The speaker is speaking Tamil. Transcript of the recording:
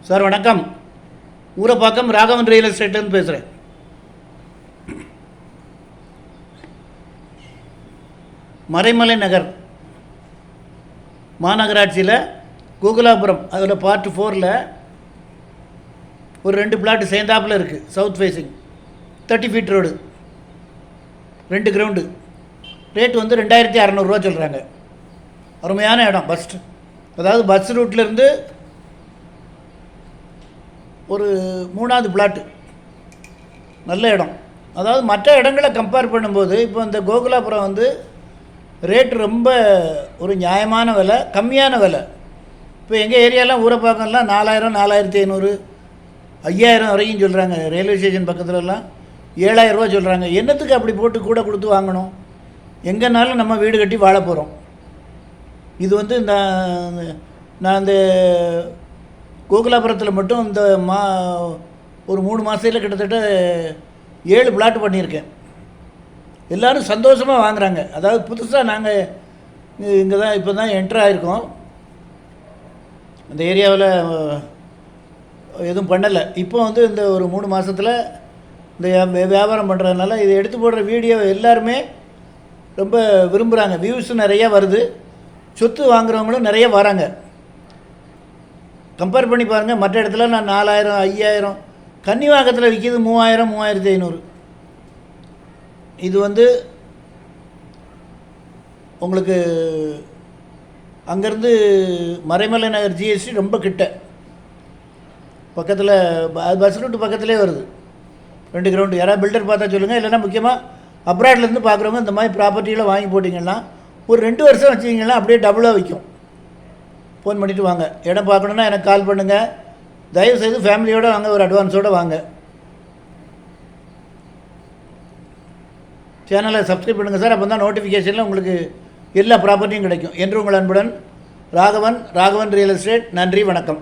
சார் வணக்கம். ஊரப்பாக்கம் ராகவன் ரியல் எஸ்டேட்லேருந்து பேசுகிறேன். மறைமலை நகர் மாநகராட்சியில் கோகுலாபுரம் அதில் பார்ட் 4ல் ஒரு 2 பிளாட்டு சேர்ந்தாப்பில் இருக்குது. South facing 30 feet road, 2 ground. Rate வந்து 2600 சொல்கிறாங்க. அருமையான இடம். அதாவது பஸ் ரூட்லேருந்து ஒரு 3வது பிளாட்டு. நல்ல இடம். அதாவது மற்ற இடங்களை கம்பேர் பண்ணும்போது இப்போ இந்த கோகுலாபுரம் வந்து ரேட்டு ரொம்ப ஒரு நியாயமான விலை, கம்மியான விலை. இப்போ எங்கள் ஏரியாலாம் ஊரப்பாக்கம்லாம் 4000, 4500, 5000 வரைக்கும் சொல்கிறாங்க. ரயில்வே ஸ்டேஷன் பக்கத்துலலாம் 7000 ரூபா சொல்கிறாங்க. என்னத்துக்கு அப்படி போட்டு கூட கொடுத்து வாங்கணும்? எங்கேனாலும் நம்ம வீடு கட்டி வாழ போகிறோம். இது வந்து நான் இந்த கோகுலாபுரத்தில் மட்டும் இந்த ஒரு 3 மாதத்தில் கிட்டத்தட்ட 7 பிளாட் பண்ணியிருக்கேன். எல்லோரும் சந்தோஷமாக வாங்குகிறாங்க. அதாவது புதுசாக நாங்கள் இங்கே தான் இப்போ தான் என்ட்ரு ஆகிருக்கோம். அந்த ஏரியாவில் எதுவும் பண்ணலை. இப்போ வந்து இந்த ஒரு 3 மாதத்தில் இந்த வியாபாரம் பண்ணுறதுனால இதை எடுத்து போடுற வீடியோ எல்லாருமே ரொம்ப விரும்புகிறாங்க. வியூஸ் நிறையா வருது. சொத்து வாங்குறவங்களும் நிறைய வராங்க. கம்பேர் பண்ணி பாருங்கள். மற்ற இடத்துல நான் 4000, 5000, கன்னிவாக்கத்தில் விற்கிது 3000, 3500. இது வந்து உங்களுக்கு அங்கேருந்து மறைமலை நகர் ஜிஎஸ்டி ரொம்ப கிட்ட பக்கத்தில், பஸ் ரூட்டு பக்கத்துலேயே வருது. 2 கிரவுண்டு. யாராவது பில்டர் பார்த்தா சொல்லுங்கள். இல்லைன்னா முக்கியமாக அப்ராட்லேருந்து பார்க்குறவங்க இந்த மாதிரி ப்ராப்பர்ட்டியில் வாங்கி போட்டிங்கன்னா ஒரு 2 வருஷம் வச்சிங்கன்னா அப்படியே டபுளாக விற்கும். ஃபோன் பண்ணிவிட்டு வாங்க. இடம் பார்க்கணுன்னா எனக்கு கால் பண்ணுங்கள். தயவுசெய்து ஃபேமிலியோடு வாங்க, ஒரு அட்வான்ஸோடு வாங்க. சேனலை சப்ஸ்கிரைப் பண்ணுங்கள் சார். அப்போ தான் நோட்டிஃபிகேஷனில் உங்களுக்கு எல்லா ப்ராப்பர்ட்டியும் கிடைக்கும். என்று உங்கள் அன்புடன் ராகவன் ரியல் எஸ்டேட். நன்றி, வணக்கம்.